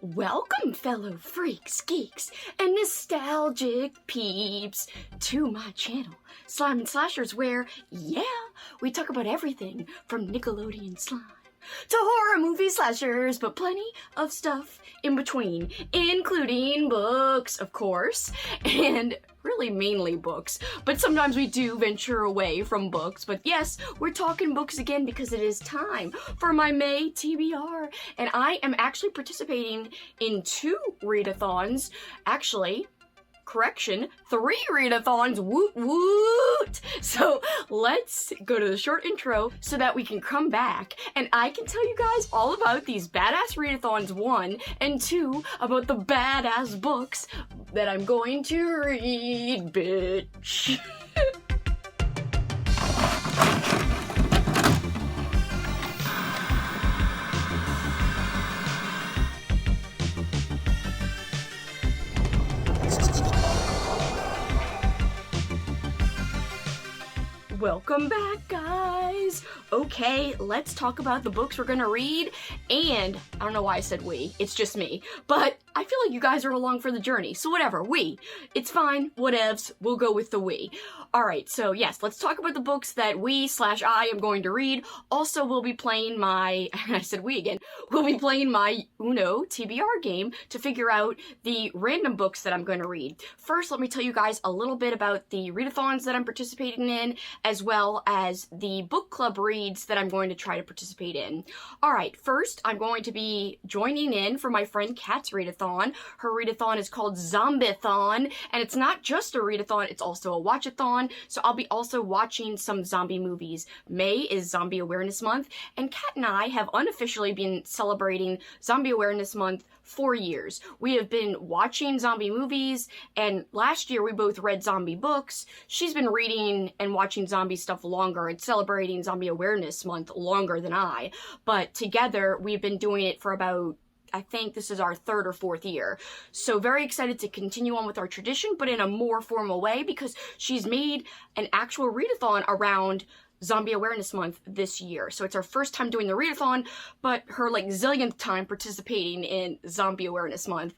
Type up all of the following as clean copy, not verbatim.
Welcome, fellow freaks, geeks, and nostalgic peeps, to my channel, Slime and Slashers, where, yeah, we talk about everything from Nickelodeon slime to horror movie slashers, but plenty of stuff in between, including books, of course, and really mainly books, but sometimes we do venture away from books. But yes, we're talking books again because it is time for my May TBR, and I am actually participating in 2 readathons, actually, correction, 3 readathons, woot woot! So let's go to the short intro so that we can come back and I can tell you guys all about these badass readathons, 1, and 2, about the badass books that I'm going to read, bitch. Welcome back, guys! Okay, let's talk about the books we're gonna read, and I don't know why I said we, it's just me, but I feel like you guys are along for the journey, so whatever, we. It's fine, whatevs, we'll go with the we. Alright, so yes, let's talk about the books that I am going to read. Also, we'll be playing my, I said we again, we'll be playing my Uno TBR game to figure out the random books that I'm going to read. First, let me tell you guys a little bit about the readathons that I'm participating in, as well as the book club reads that I'm going to try to participate in. Alright, first, I'm going to be joining in for my friend Kat's readathon. Her readathon is called Zombiethon, and it's not just a readathon, it's also a watchathon, so I'll be also watching some zombie movies. May is Zombie Awareness Month, and Kat and I have unofficially been celebrating Zombie Awareness Month for years. We have been watching zombie movies, and last year we both read zombie books. She's been reading and watching zombie stuff longer and celebrating Zombie Awareness Month longer than I, but together we've been doing it for about, I think this is our 3rd or 4th year. So very excited to continue on with our tradition, but in a more formal way, because she's made an actual readathon around Zombie Awareness Month this year. So it's our first time doing the readathon, but her like zillionth time participating in Zombie Awareness Month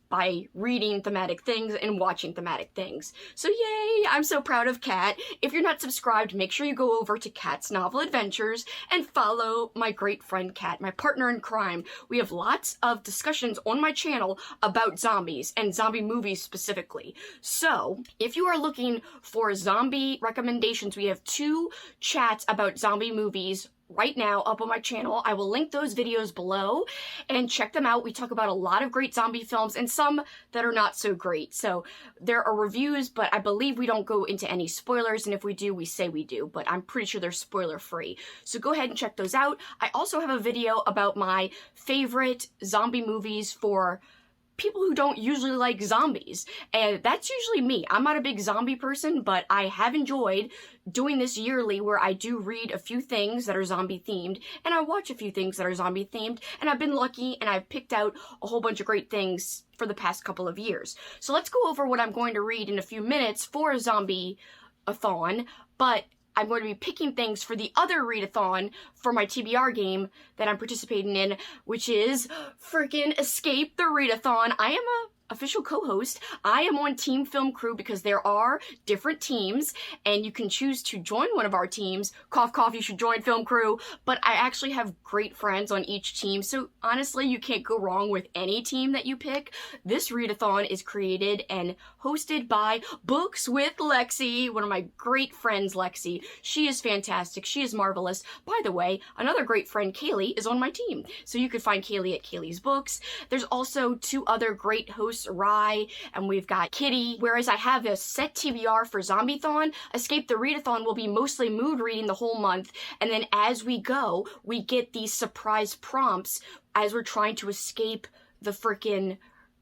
by reading thematic things and watching thematic things. So yay! I'm so proud of Kat. If you're not subscribed, make sure you go over to Kat's Novel Adventures and follow my great friend Kat, my partner in crime. We have lots of discussions on my channel about zombies and zombie movies specifically. So if you are looking for zombie recommendations, we have 2 chats about zombie movies right now up on my channel. I will link those videos below and check them out. We talk about a lot of great zombie films and some that are not so great. So there are reviews, but I believe we don't go into any spoilers, and if we do, we say we do, but I'm pretty sure they're spoiler free. So go ahead and check those out. I also have a video about my favorite zombie movies for people who don't usually like zombies, and that's usually me. I'm not a big zombie person, but I have enjoyed doing this yearly where I do read a few things that are zombie themed, and I watch a few things that are zombie themed, and I've been lucky and I've picked out a whole bunch of great things for the past couple of years. So let's go over what I'm going to read in a few minutes for a zombie-a-thon, but I'm going to be picking things for the other readathon for my TBR game that I'm participating in, which is freaking Escape the Readathon. I am a official co-host. I am on Team Film Crew because there are different teams and you can choose to join one of our teams. Cough, cough, you should join Film Crew. But I actually have great friends on each team, so honestly, you can't go wrong with any team that you pick. This readathon is created and hosted by Books with Lexie, one of my great friends, Lexie. She is fantastic. She is marvelous. By the way, another great friend, Kaylee, is on my team. So you can find Kaylee at Kaylee's Books. There's also 2 other great hosts, Rye, and we've got Kitty. Whereas I have a set TBR for Zombiethon, Escape the Readathon will be mostly mood reading the whole month, and then as we go, we get these surprise prompts as we're trying to escape the frickin'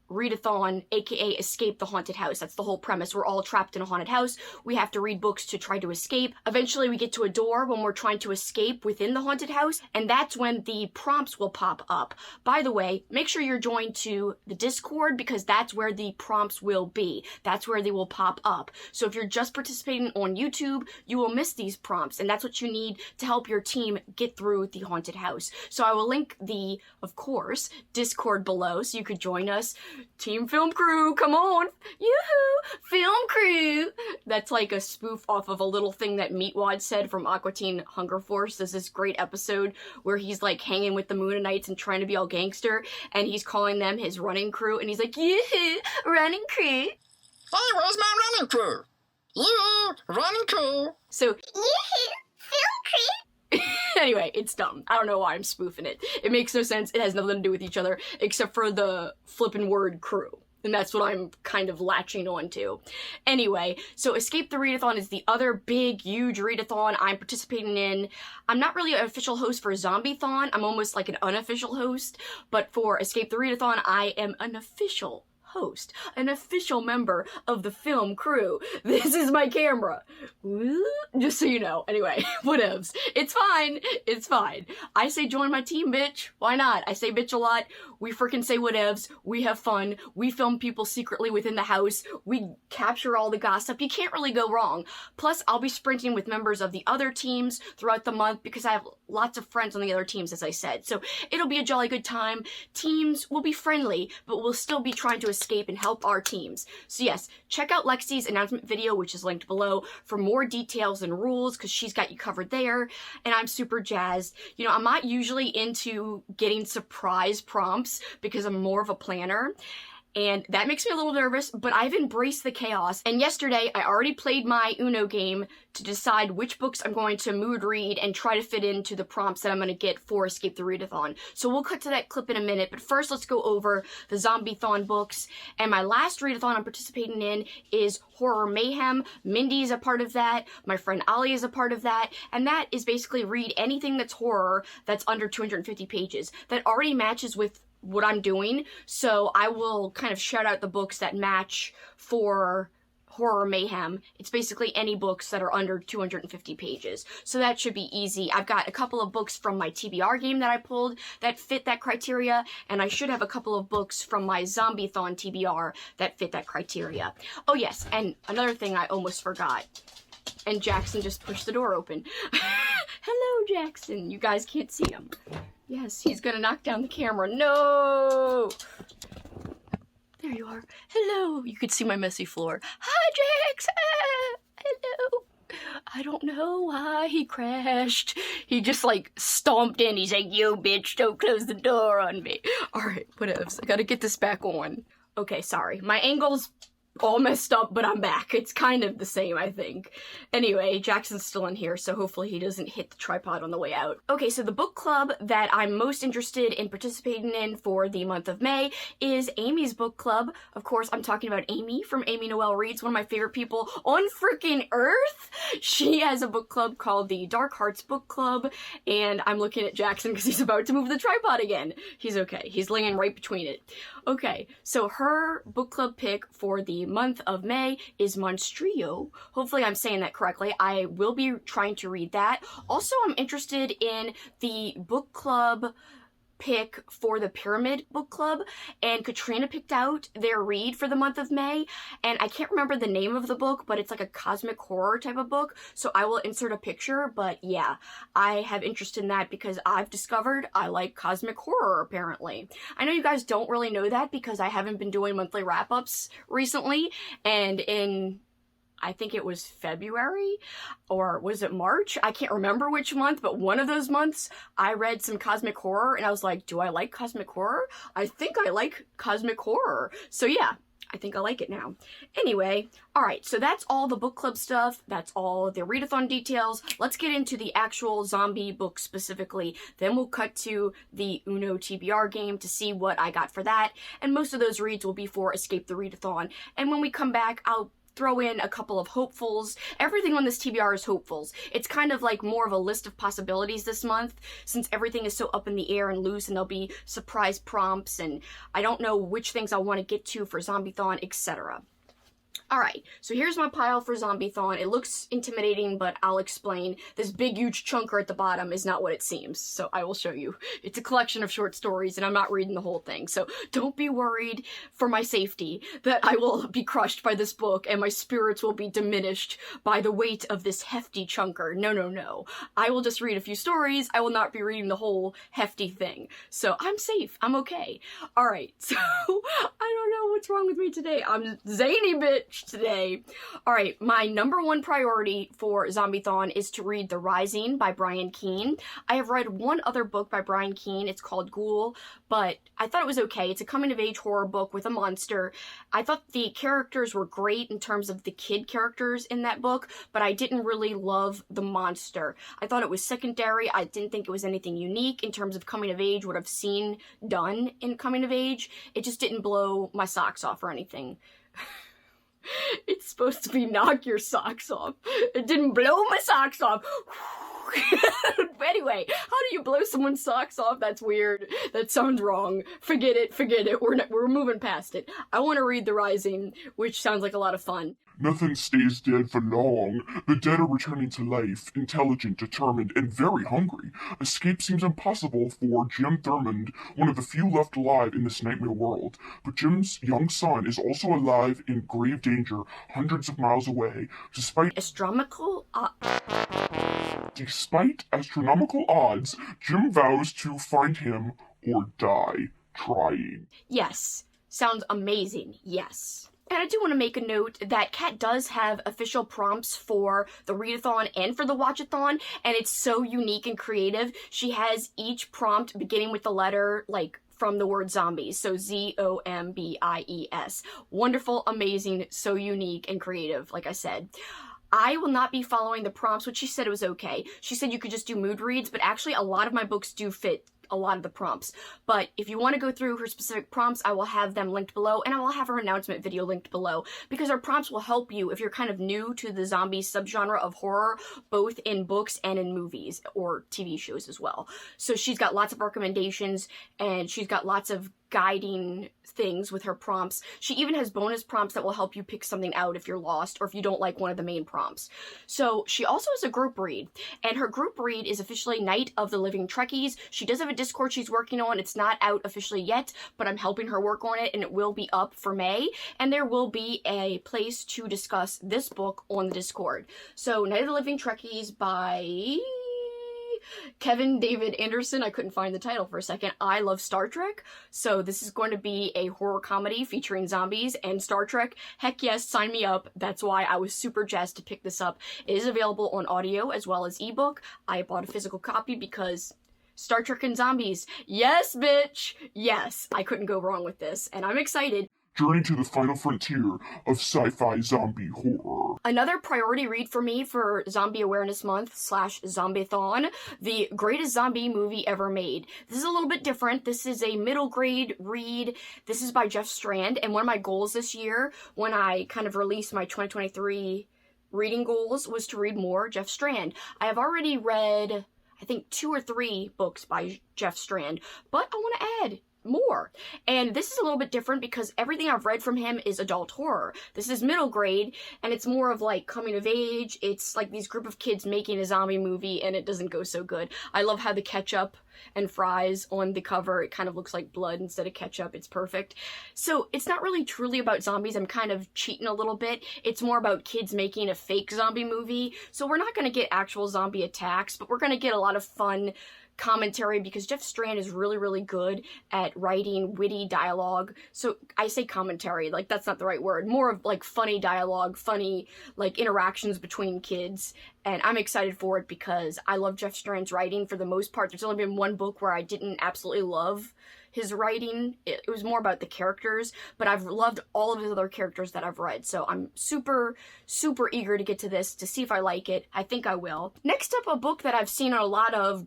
Readathon, aka Escape the Haunted House. That's the whole premise. We're all trapped in a haunted house. We have to read books to try to escape. Eventually we get to a door when we're trying to escape within the haunted house, and that's when the prompts will pop up. By the way, make sure you're joined to the Discord because that's where the prompts will be. That's where they will pop up. So if you're just participating on YouTube, you will miss these prompts, and that's what you need to help your team get through the haunted house. So I will link the, of course, Discord below so you could join us. Team Film Crew, come on! Yoo-hoo! Film Crew! That's like a spoof off of a little thing that Meatwad said from Aqua Teen Hunger Force. There's this great episode where he's like hanging with the Moonanites and trying to be all gangster, and he's calling them his running crew, and he's like, yoo-hoo! Running crew! Hey, where's my running crew? You, running crew! So, yoo-hoo! Film Crew! Anyway, it's dumb. I don't know why I'm spoofing it. It makes no sense. It has nothing to do with each other, except for the flippin' word crew. And that's what I'm kind of latching on to. Anyway, so Escape the Readathon is the other big, huge readathon I'm participating in. I'm not really an official host for Zombiethon. I'm almost like an unofficial host. But for Escape the Readathon, I am an official host, an official member of the film crew. This is my camera. Just so you know. Anyway, whatevs. It's fine. It's fine. I say join my team, bitch. Why not? I say bitch a lot. We freaking say whatevs. We have fun. We film people secretly within the house. We capture all the gossip. You can't really go wrong. Plus, I'll be sprinting with members of the other teams throughout the month because I have lots of friends on the other teams, as I said. So it'll be a jolly good time. Teams will be friendly, but we'll still be trying to escape and help our teams. So yes, check out Lexie's announcement video, which is linked below, for more details and rules, because she's got you covered there, and I'm super jazzed. You know, I'm not usually into getting surprise prompts because I'm more of a planner, and that makes me a little nervous, but I've embraced the chaos. And yesterday, I already played my Uno game to decide which books I'm going to mood read and try to fit into the prompts that I'm going to get for Escape the Readathon. So we'll cut to that clip in a minute, but first let's go over the Zombiethon books. And my last readathon I'm participating in is Horror Mayhem. Mindy is a part of that. My friend Ali is a part of that. And that is basically read anything that's horror that's under 250 pages. That already matches with what I'm doing, so I will kind of shout out the books that match for Horror Mayhem. It's basically any books that are under 250 pages, so that should be easy. I've got a couple of books from my TBR game that I pulled that fit that criteria, and I should have a couple of books from my Zombiethon TBR that fit that criteria. Oh yes, and another thing I almost forgot, and Jackson just pushed the door open. Hello, Jackson. You guys can't see him. Yes, he's gonna knock down the camera. No! There you are. Hello. You could see my messy floor. Hi, Jax! Hello. I don't know why he crashed. He just, like, stomped in. He's like, yo, bitch, don't close the door on me. Alright, whatevs. I gotta get this back on. Okay, sorry. My angle's all messed up, but I'm back. It's kind of the same, I think. Anyway, Jackson's still in here, so hopefully he doesn't hit the tripod on the way out. Okay, so the book club that I'm most interested in participating in for the month of May is Amy's book club. Of course, I'm talking about Amy from Amy Noel Reads, one of my favorite people on freaking earth. She has a book club called the Dark Hearts Book Club, and I'm looking at Jackson because he's about to move the tripod again. He's okay. He's laying right between it. Okay, so her book club pick for the month of May is Monstrio. Hopefully I'm saying that correctly. I will be trying to read that. Also, I'm interested in the book club pick for the Pyramid Book Club, and Katrina picked out their read for the month of May, and I can't remember the name of the book, but it's like a cosmic horror type of book, so I will insert a picture. But yeah, I have interest in that because I've discovered I like cosmic horror, apparently. I know you guys don't really know that because I haven't been doing monthly wrap-ups recently, and in I think it was February, or was it March? I can't remember which month, but one of those months I read some cosmic horror and I was like, do I like cosmic horror? I think I like cosmic horror. So yeah, I think I like it now. Anyway, alright, so that's all the book club stuff. That's all the readathon details. Let's get into the actual zombie book specifically. Then we'll cut to the Uno TBR game to see what I got for that. And most of those reads will be for Escape the Readathon. And when we come back, I'll throw in a couple of hopefuls. Everything on this TBR is hopefuls. It's kind of like more of a list of possibilities this month, since everything is so up in the air and loose, and there'll be surprise prompts, and I don't know which things I want to get to for Zombiethon, etc. Alright, so here's my pile for Zombiethon. It looks intimidating, but I'll explain. This big, huge chunker at the bottom is not what it seems, so I will show you. It's a collection of short stories, and I'm not reading the whole thing, so don't be worried for my safety that I will be crushed by this book and my spirits will be diminished by the weight of this hefty chunker. No, no, no. I will just read a few stories. I will not be reading the whole hefty thing. So I'm safe. I'm okay. Alright, so I don't know what's wrong with me today. I'm zany bitch today. Alright, my number one priority for Zombiethon is to read The Rising by Brian Keene. I have read one other book by Brian Keene. It's called Ghoul, but I thought it was okay. It's a coming-of-age horror book with a monster. I thought the characters were great in terms of the kid characters in that book, but I didn't really love the monster. I thought it was secondary. I didn't think it was anything unique in terms of coming-of-age, what I've seen done in coming-of-age. It just didn't blow my socks off or anything. It's supposed to be knock your socks off. It didn't blow my socks off. Anyway, how do you blow someone's socks off? That's weird. That sounds wrong. Forget it, forget it. We're moving past it. I want to read The Rising, which sounds like a lot of fun. Nothing stays dead for long. The dead are returning to life, intelligent, determined, and very hungry. Escape seems impossible for Jim Thurmond, one of the few left alive in this nightmare world. But Jim's young son is also alive in grave danger, hundreds of miles away. Despite astronomical odds, Jim vows to find him or die trying. Yes. Sounds amazing. Yes. And I do want to make a note that Kat does have official prompts for the Readathon and for the watchathon, and it's so unique and creative. She has each prompt beginning with the letter, like, from the word zombies, so Z-O-M-B-I-E-S. Wonderful, amazing, so unique and creative, like I said. I will not be following the prompts, which she said it was okay. She said you could just do mood reads, but actually a lot of my books do fit a lot of the prompts. But if you want to go through her specific prompts, I will have them linked below, and I will have her announcement video linked below, because her prompts will help you if you're kind of new to the zombie subgenre of horror, both in books and in movies or TV shows as well. So she's got lots of recommendations, and she's got lots of guiding things with her prompts. She even has bonus prompts that will help you pick something out if you're lost or if you don't like one of the main prompts. So she also has a group read, and her group read is officially Night of the Living Trekkies. She does have a Discord she's working on. It's not out officially yet, but I'm helping her work on it, and it will be up for May, and there will be a place to discuss this book on the Discord. So Night of the Living Trekkies by Kevin David Anderson. I couldn't find the title for a second. I love Star Trek, so this is going to be a horror comedy featuring zombies and Star Trek. Heck yes, sign me up. That's why I was super jazzed to pick this up. It is available on audio as well as ebook. I bought a physical copy because Star Trek and zombies. Yes, bitch! Yes, I couldn't go wrong with this, and I'm excited. Journey to the final frontier of sci-fi zombie horror. Another priority read for me for Zombie Awareness Month / Zombiethon, the greatest zombie movie ever made. This is a little bit different. This is a middle grade read. This is by Jeff Strand, and one of my goals this year, when I kind of released my 2023 reading goals, was to read more Jeff Strand. I have already read, I think, 2 or 3 books by Jeff Strand, but I want to add more. And this is a little bit different because everything I've read from him is adult horror. This is middle grade, and it's more of like coming of age. It's like these group of kids making a zombie movie, and it doesn't go so good. I love how the ketchup and fries on the cover, it kind of looks like blood instead of ketchup. It's perfect. So it's not really truly about zombies. I'm kind of cheating a little bit. It's more about kids making a fake zombie movie. So we're not going to get actual zombie attacks, but we're going to get a lot of fun commentary because Jeff Strand is really, really good at writing witty dialogue. So I say commentary, like that's not the right word. More of like funny dialogue, funny like interactions between kids. And I'm excited for it because I love Jeff Strand's writing for the most part. There's only been one book where I didn't absolutely love his writing. It was more about the characters, but I've loved all of his other characters that I've read. So I'm super, super eager to get to this to see if I like it. I think I will. Next up, a book that I've seen on a lot of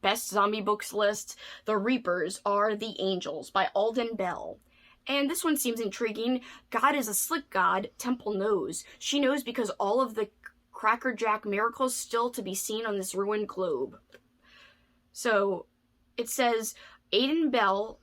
best zombie books lists, The Reapers Are the Angels by Alden Bell. And this one seems intriguing. God is a slick god, Temple knows. She knows because all of the crackerjack miracles still to be seen on this ruined globe. So it says Alden Bell,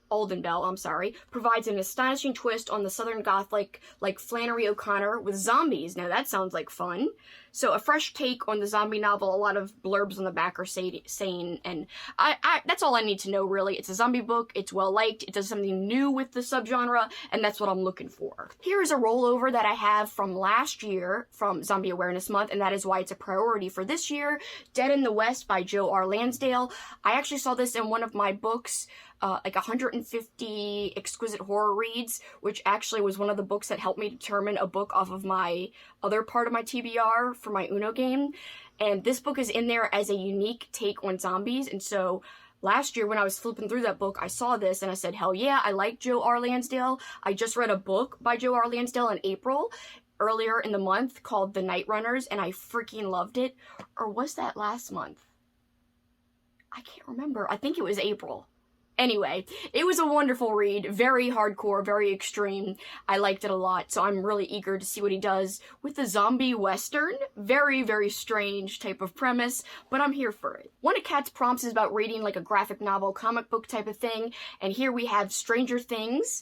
provides an astonishing twist on the Southern Gothic like Flannery O'Connor with zombies. Now that sounds like fun. So a fresh take on the zombie novel. A lot of blurbs on the back are saying, and I that's all I need to know really. It's a zombie book. It's well liked. It does something new with the subgenre, and that's what I'm looking for. Here is a rollover that I have from last year from Zombie Awareness Month, and that is why it's a priority for this year. Dead in the West by Joe R. Lansdale. I actually saw this in one of my books, like 150 exquisite horror reads, which actually was one of the books that helped me determine a book off of my other part of my TBR for my Uno game. And this book is in there as a unique take on zombies. And so last year when I was flipping through that book, I saw this and I said, hell yeah, I like Joe R. Lansdale. I just read a book by Joe R. Lansdale in April, earlier in the month, called The Night Runners, and I freaking loved it. Or was that last month? I can't remember. I think it was April. Anyway, it was a wonderful read, very hardcore, very extreme. I liked it a lot, so I'm really eager to see what he does with the zombie western. Very, very strange type of premise, but I'm here for it. One of Kat's prompts is about reading like a graphic novel, comic book type of thing, and here we have Stranger Things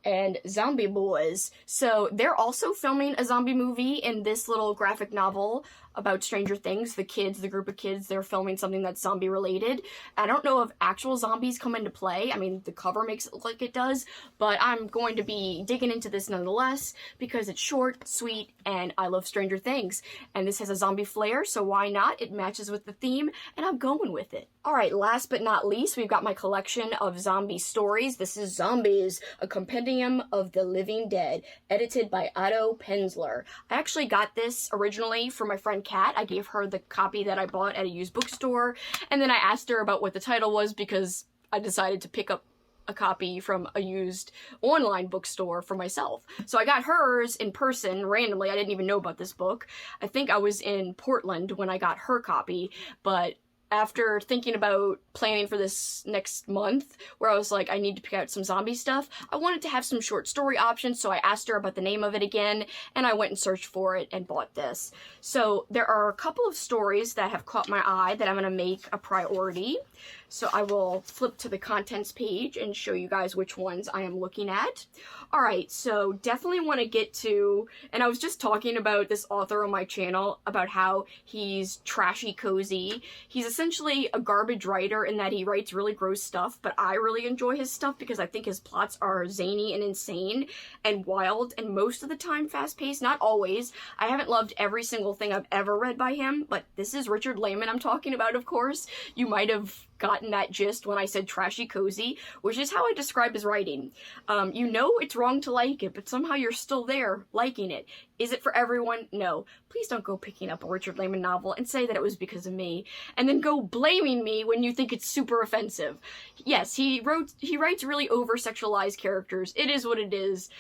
and Zombie Boys. So they're also filming a zombie movie in this little graphic novel about Stranger Things. The group of kids, they're filming something that's zombie related. I don't know if actual zombies come into play. I mean, the cover makes it look like it does, but I'm going to be digging into this nonetheless because it's short, sweet, and I love Stranger Things. And this has a zombie flair, so why not? It matches with the theme, and I'm going with it. Alright, last but not least, we've got my collection of zombie stories. This is Zombies, a compendium of the living dead, edited by Otto Penzler. I actually got this originally from my friend Kat. I gave her the copy that I bought at a used bookstore, and then I asked her about what the title was because I decided to pick up a copy from a used online bookstore for myself. So I got hers in person randomly. I didn't even know about this book. I think I was in Portland when I got her copy, but after thinking about planning for this next month, where I was like, I need to pick out some zombie stuff, I wanted to have some short story options, so I asked her about the name of it again, and I went and searched for it and bought this. So there are a couple of stories that have caught my eye that I'm going to make a priority. So I will flip to the contents page and show you guys which ones I am looking at. Alright, so definitely want to get to, and I was just talking about this author on my channel, about how he's trashy cozy. He's essentially a garbage writer in that he writes really gross stuff, but I really enjoy his stuff because I think his plots are zany and insane and wild, and most of the time fast-paced, not always. I haven't loved every single thing I've ever read by him, but this is Richard Lehman I'm talking about, of course. You might have gotten that gist when I said trashy cozy, which is how I describe his writing. You know it's wrong to like it, but somehow you're still there liking it. Is it for everyone? No. Please don't go picking up a Richard Lehman novel and say that it was because of me, and then go blaming me when you think it's super offensive. Yes, he writes really over-sexualized characters. It is what it is.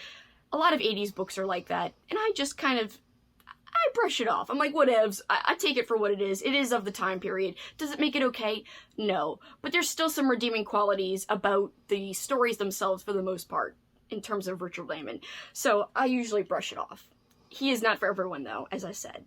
A lot of 80s books are like that, and I just kind of, I brush it off. I'm like, whatevs. I take it for what it is. It is of the time period. Does it make it okay? No. But there's still some redeeming qualities about the stories themselves for the most part, in terms of Richard Lehman. So I usually brush it off. He is not for everyone, though, as I said.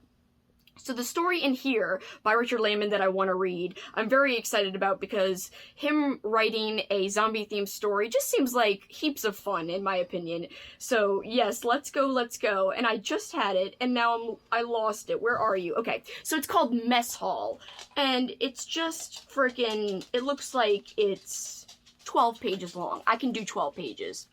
So the story in here by Richard Lehman that I want to read, I'm very excited about because him writing a zombie-themed story just seems like heaps of fun, in my opinion. So yes, let's go, let's go. And I just had it, and now I lost it. Where are you? Okay, so it's called Mess Hall, and it's just freaking, it looks like it's 12 pages long. I can do 12 pages.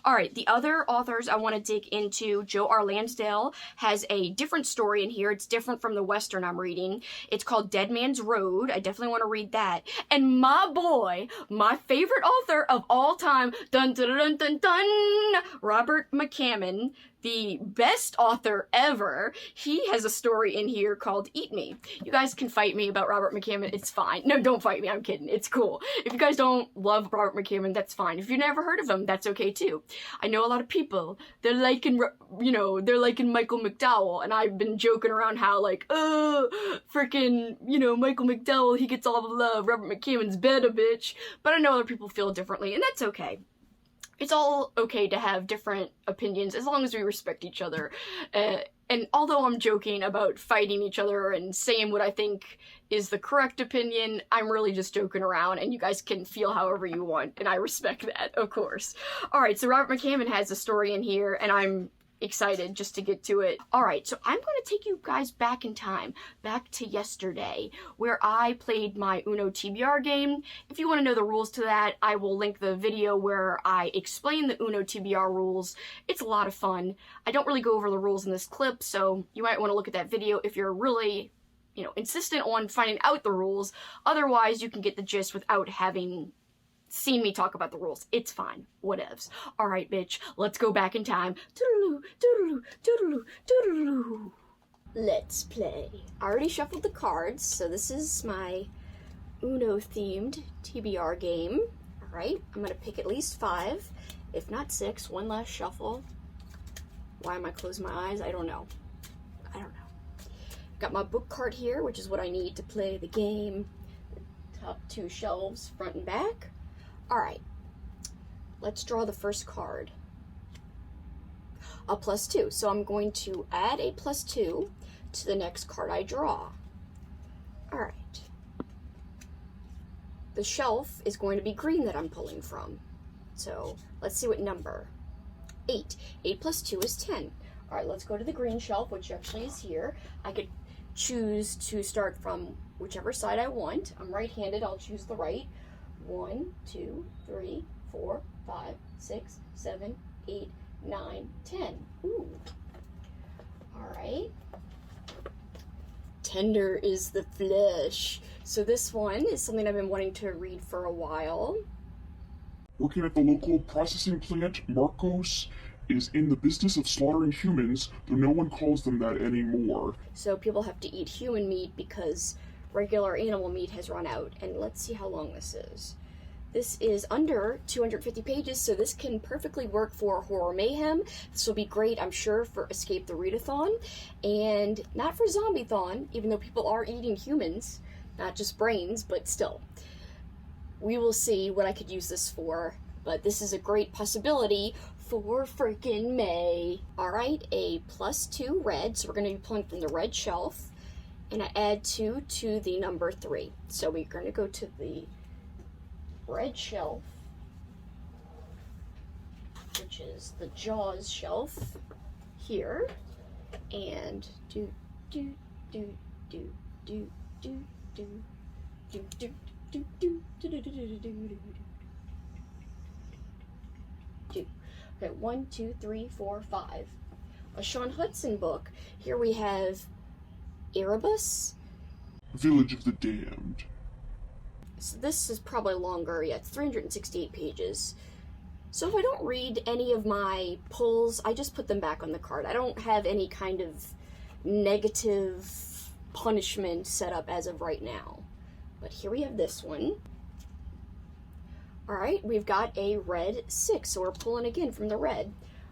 Alright, the other authors I want to dig into, Joe R. Lansdale has a different story in here. It's different from the Western I'm reading. It's called Dead Man's Road. I definitely want to read that. And my boy, my favorite author of all time, dun dun dun dun dun, Robert McCammon, the best author ever, he has a story in here called Eat Me. You guys can fight me about Robert McCammon, it's fine. No, don't fight me, I'm kidding, it's cool. If you guys don't love Robert McCammon, that's fine. If you've never heard of him, that's okay too. I know a lot of people, they're liking, they're liking Michael McDowell, and I've been joking around how like, freaking, Michael McDowell, he gets all the love, Robert McCammon's better, bitch. But I know other people feel differently, and that's okay. It's all okay to have different opinions as long as we respect each other. And although I'm joking about fighting each other and saying what I think is the correct opinion, I'm really just joking around, and you guys can feel however you want, and I respect that, of course. Alright, so Robert McCammon has a story in here, and I'm excited just to get to it. Alright, so I'm going to take you guys back in time, back to yesterday, where I played my Uno TBR game. If you want to know the rules to that, I will link the video where I explain the Uno TBR rules. It's a lot of fun. I don't really go over the rules in this clip, so you might want to look at that video if you're really, insistent on finding out the rules. Otherwise, you can get the gist without having seen me talk about the rules. It's fine. Whatevs. Alright, bitch. Let's go back in time. Doodaloo, doodaloo, doodaloo, doodaloo. Let's play. I already shuffled the cards, so this is my Uno-themed TBR game. Alright, I'm gonna pick at least 5, if not 6. One last shuffle. Why am I closing my eyes? I don't know. Got my book card here, which is what I need to play the game. Top 2 shelves, front and back. Alright, let's draw the first card. A +2, so I'm going to add a +2 to the next card I draw. Alright. The shelf is going to be green that I'm pulling from. So, let's see what number. 8. 8 + 2 is 10. Alright, let's go to the green shelf, which actually is here. I could choose to start from whichever side I want. I'm right-handed, I'll choose the right. 1, 2, 3, 4, 5, 6, 7, 8, 9, 10. Ooh. Alright. Tender is the flesh. So this one is something I've been wanting to read for a while. Working at the local processing plant, Marcos is in the business of slaughtering humans, though no one calls them that anymore. So people have to eat human meat because regular animal meat has run out. And let's see how long this is. This is under 250 pages, so this can perfectly work for Horror Mayhem. This will be great, I'm sure, for Escape the Readathon. And not for Zombiethon, even though people are eating humans. Not just brains, but still. We will see what I could use this for. But this is a great possibility for freaking May. Alright, a +2 red, so we're going to be pulling from the red shelf. And I add 2 to the number 3. So we're going to go to the red shelf, which is the Jaws shelf here. And do, do, do, do, do, do, do, do, do, do, do, do, do, do, do, do. Okay, 1, 2, 3, 4, 5. A Sean Hudson book. Here we have Erebus. Village of the Damned. So this is probably longer. Yeah, it's 368 pages. So if I don't read any of my pulls, I just put them back on the card. I don't have any kind of negative punishment set up as of right now. But here we have this one. Alright, we've got a red 6, so we're pulling again from the red.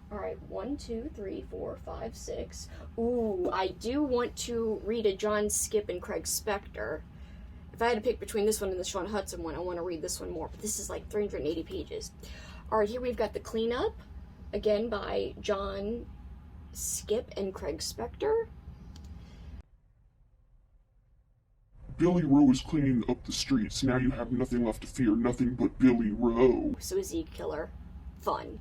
Alright, 1, 2, 3, 4, 5, 6. Ooh, I do want to read a John Skip and Craig Spector. If I had to pick between this one and the Sean Hudson one, I want to read this one more, but this is like 380 pages. Alright, here we've got The Cleanup, again by John Skip and Craig Spector. Billy Rowe is cleaning up the streets. Now you have nothing left to fear, nothing but Billy Rowe. So is he a killer? Fun.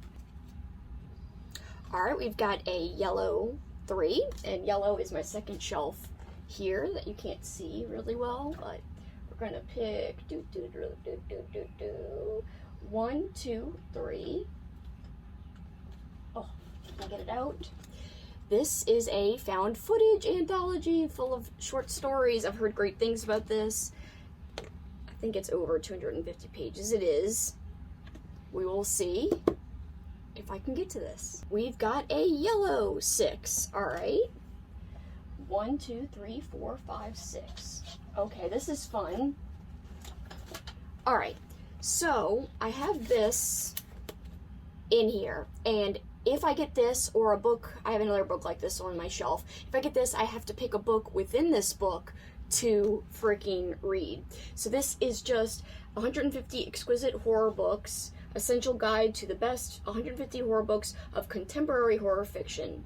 Alright, we've got a yellow 3, and yellow is my second shelf here that you can't see really well, but we're gonna pick 1, 2, 3. Oh, can I get it out? This is a found footage anthology full of short stories. I've heard great things about this. I think it's over 250 pages. It is. We will see if I can get to this. We've got a yellow 6. Alright. 1, 2, 3, 4, 5, 6. Okay, this is fun. Alright, so I have this in here, and if I get this or a book, I have another book like this on my shelf. If I get this, I have to pick a book within this book to freaking read. So this is just 150 exquisite horror books. Essential Guide to the Best 150 Horror Books of Contemporary Horror Fiction.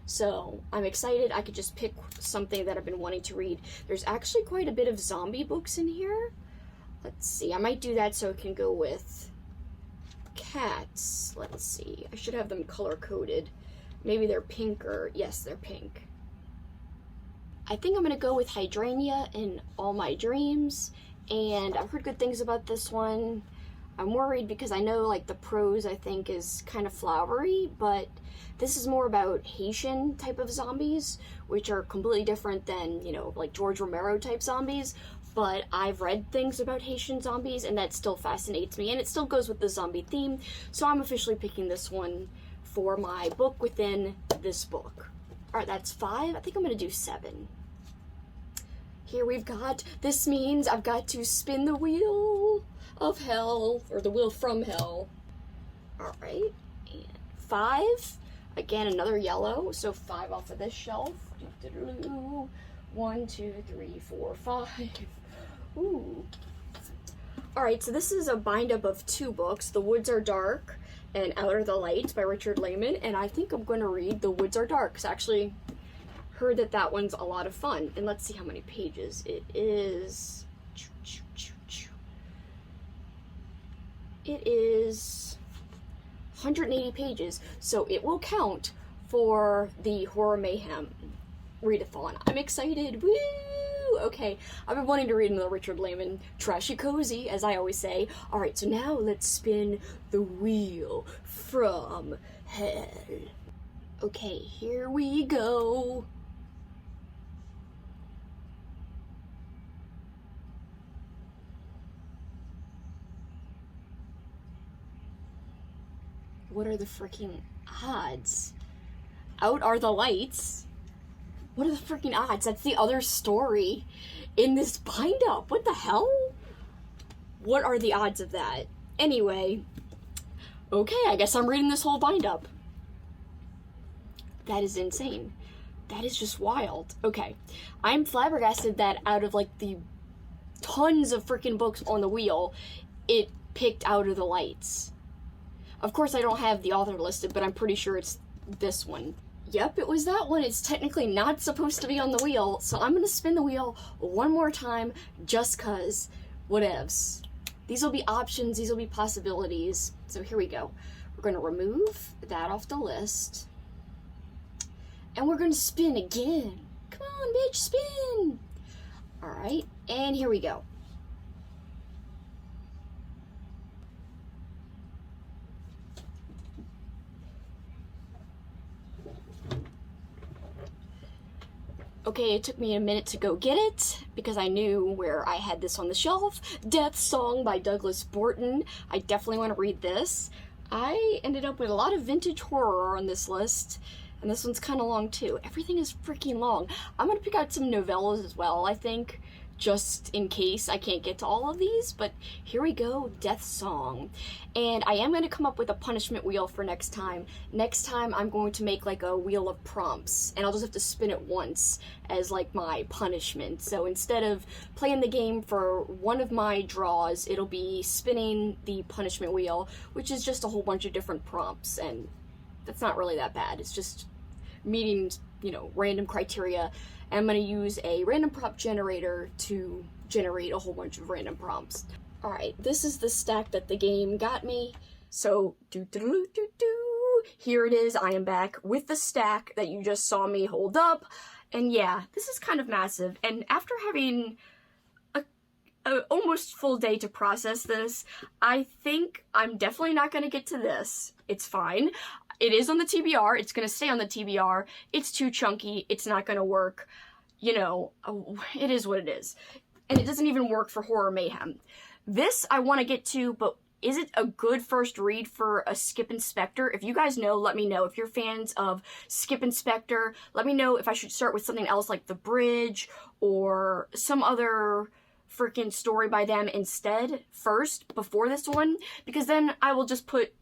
So, I'm excited. I could just pick something that I've been wanting to read. There's actually quite a bit of zombie books in here. Let's see, I might do that so it can go with cats. Let's see, I should have them color-coded. Maybe they're pink or, yes, they're pink. I think I'm gonna go with Hydrangea in All My Dreams, and I've heard good things about this one. I'm worried because I know, like, the prose, I think, is kind of flowery, but this is more about Haitian type of zombies, which are completely different than, you know, like George Romero type zombies, but I've read things about Haitian zombies, and that still fascinates me, and it still goes with the zombie theme, so I'm officially picking this one for my book within this book. Alright, that's 5. I think I'm gonna do 7. Here we've got, this means I've got to spin the wheel of hell, or the wheel from hell. Alright, and 5. Again, another yellow, so 5 off of this shelf. 1, 2, 3, 4, 5. Ooh. Alright, so this is a bind-up of 2 books. The Woods Are Dark and Out Are the Lights by Richard Lehman, and I think I'm going to read The Woods Are Dark, because I actually heard that that one's a lot of fun. And let's see how many pages it is. It is 180 pages, so it will count for the Horror MAYhem Readathon. I'm excited, woo! Okay, I've been wanting to read another Richard Lehman, trashy cozy, as I always say. Alright, so now let's spin the wheel from hell. Okay, here we go. What are the freaking odds? Out Are the Lights? What are the freaking odds? That's the other story in this bind-up. What the hell? What are the odds of that? Anyway, okay, I guess I'm reading this whole bind-up. That is insane. That is just wild. Okay, I'm flabbergasted that out of, like, the tons of freaking books on the wheel, it picked Out of the Lights. Of course, I don't have the author listed, but I'm pretty sure it's this one. Yep, it was that one. It's technically not supposed to be on the wheel, so I'm gonna spin the wheel one more time just cause. Whatevs. These will be options, these will be possibilities. So here we go. We're gonna remove that off the list. And we're gonna spin again. Come on, bitch, spin! Alright, and here we go. Okay, it took me a minute to go get it, because I knew where I had this on the shelf. Death Song by Douglas Borton. I definitely want to read this. I ended up with a lot of vintage horror on this list, and this one's kind of long too. Everything is freaking long. I'm going to pick out some novellas as well, I think, just in case I can't get to all of these, but here we go, Death Song. And I am going to come up with a punishment wheel for next time. Next time I'm going to make like a wheel of prompts, and I'll just have to spin it once as like my punishment. So instead of playing the game for one of my draws, it'll be spinning the punishment wheel, which is just a whole bunch of different prompts, and that's not really that bad. It's just meeting, you know, random criteria. And I'm going to use a random prompt generator to generate a whole bunch of random prompts. Alright, this is the stack that the game got me. So, here it is. I am back with the stack that you just saw me hold up. And yeah, this is kind of massive. And after having a almost full day to process this, I think I'm definitely not going to get to this. It's fine. It is on the TBR. It's going to stay on the TBR. It's too chunky. It's not going to work. You know, it is what it is. And it doesn't even work for Horror MAYhem. This I want to get to, but is it a good first read for a Skip Inspector? If you guys know, let me know. If you're fans of Skip Inspector, let me know if I should start with something else like The Bridge or some other freaking story by them instead first, before this one. Because then I will just put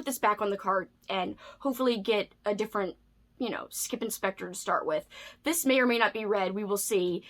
this back on the cart and hopefully get a different you know, skip Inspector to start with. This may or may not be read, we will see.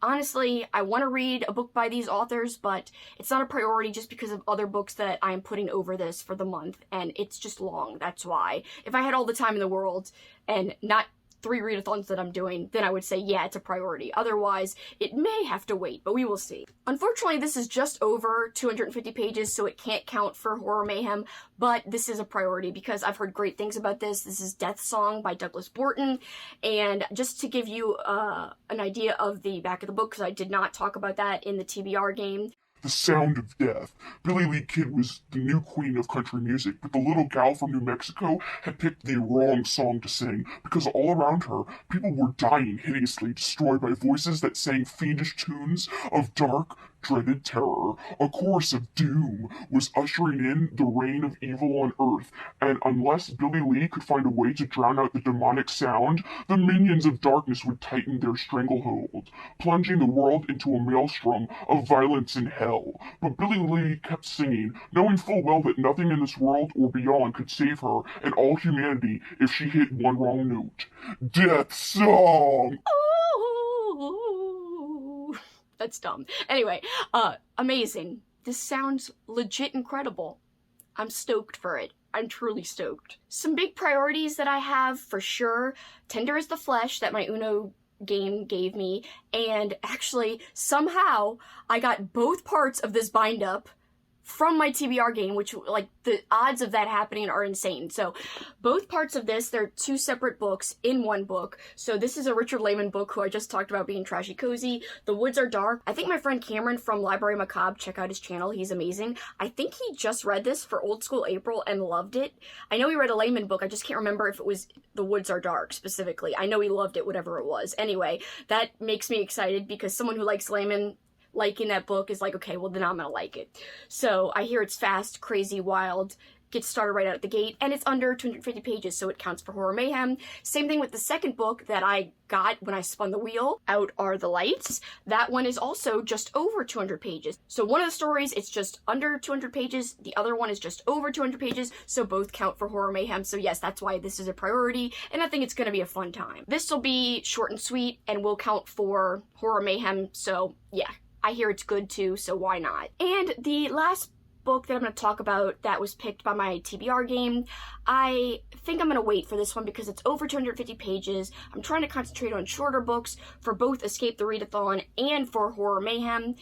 Honestly, I want to read a book by these authors, but it's not a priority just because of other books that I am putting over this for the month, and it's just long, that's why. If I had all the time in the world, and not 3 readathons that I'm doing, then I would say, yeah, it's a priority. Otherwise, it may have to wait, but we will see. Unfortunately, this is just over 250 pages, so it can't count for Horror Mayhem, but this is a priority because I've heard great things about this. This is Death Song by Douglas Borton, and just to give you an idea of the back of the book, because I did not talk about that in the TBR game, The Sound of Death. Billie Lee Kidd was the new queen of country music, but the little gal from New Mexico had picked the wrong song to sing because all around her, people were dying hideously, destroyed by voices that sang fiendish tunes of dark, dreaded terror. A chorus of doom was ushering in the reign of evil on Earth, and unless Billie Lee could find a way to drown out the demonic sound, the minions of darkness would tighten their stranglehold, plunging the world into a maelstrom of violence and hell. But Billie Lee kept singing, knowing full well that nothing in this world or beyond could save her and all humanity if she hit one wrong note. Death Song! Ooh, that's dumb. Anyway, amazing. This sounds legit incredible. I'm stoked for it. I'm truly stoked. Some big priorities that I have for sure. Tender is the Flesh that my Uno game gave me, and actually somehow I got both parts of this bind up from my TBR game, which, like, the odds of that happening are insane. So both parts of this, they're 2 separate books in one book. So this is a Richard Lehman book who I just talked about being trashy cozy. The Woods Are Dark. I think my friend Cameron from Library Macabre, check out his channel, he's amazing. I think he just read this for Old School April and loved it. I know he read a Lehman book, I just can't remember if it was The Woods Are Dark specifically. I know he loved it, whatever it was. Anyway, that makes me excited because someone who likes Lehman liking that book is like, okay, well then I'm gonna like it. So I hear it's fast, crazy, wild, gets started right out of the gate, and it's under 250 pages, so it counts for Horror Mayhem. Same thing with the second book that I got when I spun the wheel, Out Are the Lights. That one is also just over 200 pages. So one of the stories, it's just under 200 pages, the other one is just over 200 pages, so both count for Horror Mayhem. So yes, that's why this is a priority, and I think it's gonna be a fun time. This will be short and sweet, and will count for Horror Mayhem, so yeah. I hear it's good too, so why not? And the last book that I'm going to talk about that was picked by my TBR game, I think I'm going to wait for this one because it's over 250 pages. I'm trying to concentrate on shorter books for both Escape the Readathon and for Horror Mayhem.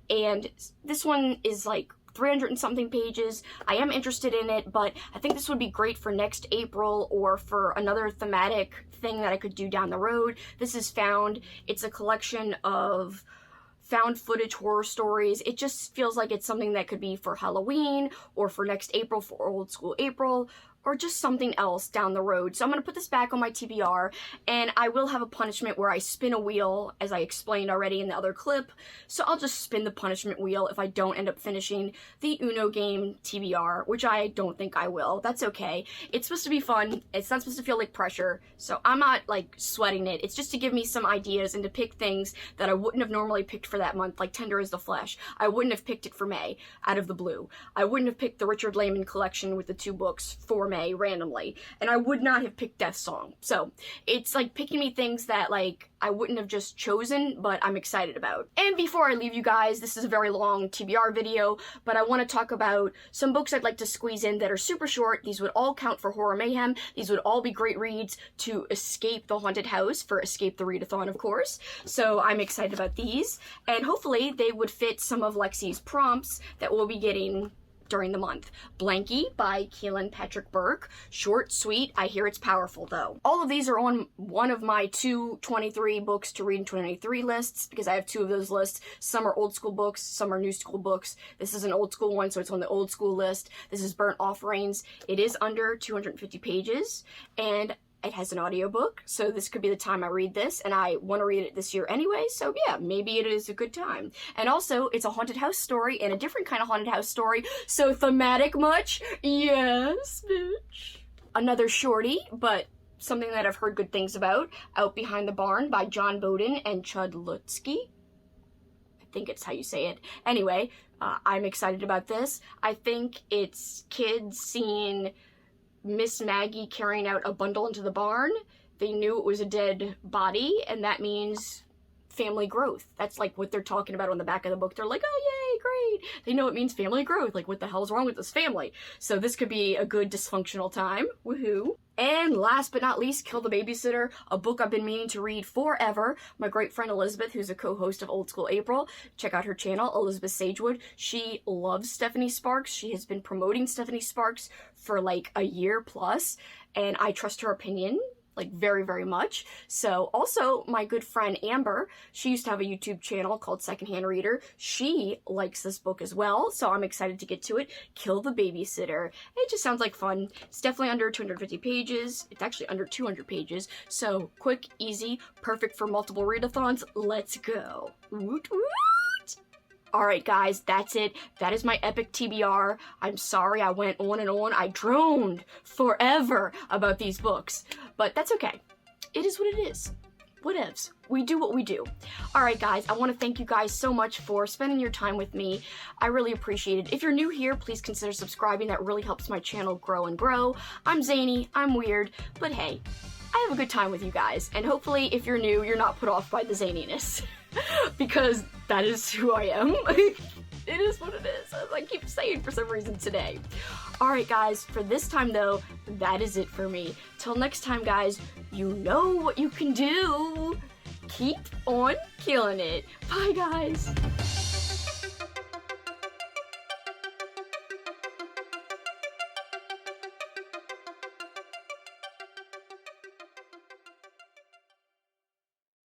And this one is like 300 and something pages. I am interested in it, but I think this would be great for next April or for another thematic thing that I could do down the road. This is Found. It's a collection of found footage horror stories. It just feels like it's something that could be for Halloween or for next April for Old School April, or just something else down the road. So I'm going to put this back on my TBR, and I will have a punishment where I spin a wheel, as I explained already in the other clip. So I'll just spin the punishment wheel if I don't end up finishing the Uno game TBR, which I don't think I will. That's okay. It's supposed to be fun. It's not supposed to feel like pressure, so I'm not, like, sweating it. It's just to give me some ideas and to pick things that I wouldn't have normally picked for that month, like Tender is the Flesh. I wouldn't have picked it for May, out of the blue. I wouldn't have picked the Richard Lehman collection with the 2 books for May randomly, and I would not have picked Death Song. So it's like picking me things that, like, I wouldn't have just chosen, but I'm excited about. And before I leave you guys, this is a very long TBR video, but I want to talk about some books I'd like to squeeze in that are super short. These would all count for Horror Mayhem. These would all be great reads to escape the haunted house for Escape the Readathon, of course. So I'm excited about these, and hopefully they would fit some of Lexie's prompts that we'll be getting during the month. Blanky by Keelan Patrick Burke. Short, sweet, I hear it's powerful though. All of these are on one of my 223 books to read in 2023 lists, because I have 2 of those lists. Some are old school books, some are new school books. This is an old school one, so it's on the old school list. This is Burnt Offerings. It is under 250 pages, and it has an audiobook, so this could be the time I read this, and I want to read it this year anyway, so yeah, maybe it is a good time. And also, it's a haunted house story, and a different kind of haunted house story, so thematic much? Yes, bitch. Another shorty, but something that I've heard good things about, Out Behind the Barn by John Bowden and Chud Lutzke. I think it's how you say it. Anyway, I'm excited about this. I think it's kids seeing Miss Maggie carrying out a bundle into the barn, they knew it was a dead body, and that means family growth. That's like what they're talking about on the back of the book. They're like, oh yay, great. They know it means family growth. Like, what the hell's wrong with this family? So this could be a good dysfunctional time. Woohoo. And last but not least, Kill the Babysitter, a book I've been meaning to read forever. My great friend Elizabeth, who's a co-host of Old School April, check out her channel, Elizabeth Sagewood. She loves Stephanie Sparks. She has been promoting Stephanie Sparks for like a year plus, and I trust her opinion like very, very much. So also my good friend Amber, she used to have a YouTube channel called Secondhand Reader. She likes this book as well, so I'm excited to get to it. Kill the Babysitter. It just sounds like fun. It's definitely under 250 pages. It's actually under 200 pages. So quick, easy, perfect for multiple readathons. Let's go. Woot woot! Alright guys, that's it. That is my epic TBR. I'm sorry I went on and on. I droned forever about these books. But that's okay. It is what it is. Whatevs. We do what we do. Alright guys, I want to thank you guys so much for spending your time with me. I really appreciate it. If you're new here, please consider subscribing. That really helps my channel grow and grow. I'm zany, I'm weird, but hey, I have a good time with you guys. And hopefully, if you're new, you're not put off by the zaniness. Because that is who I am. It is what it is, as I keep saying for some reason today. Alright guys, for this time though, that is it for me. Till next time guys, you know what you can do. Keep on killing it. Bye guys.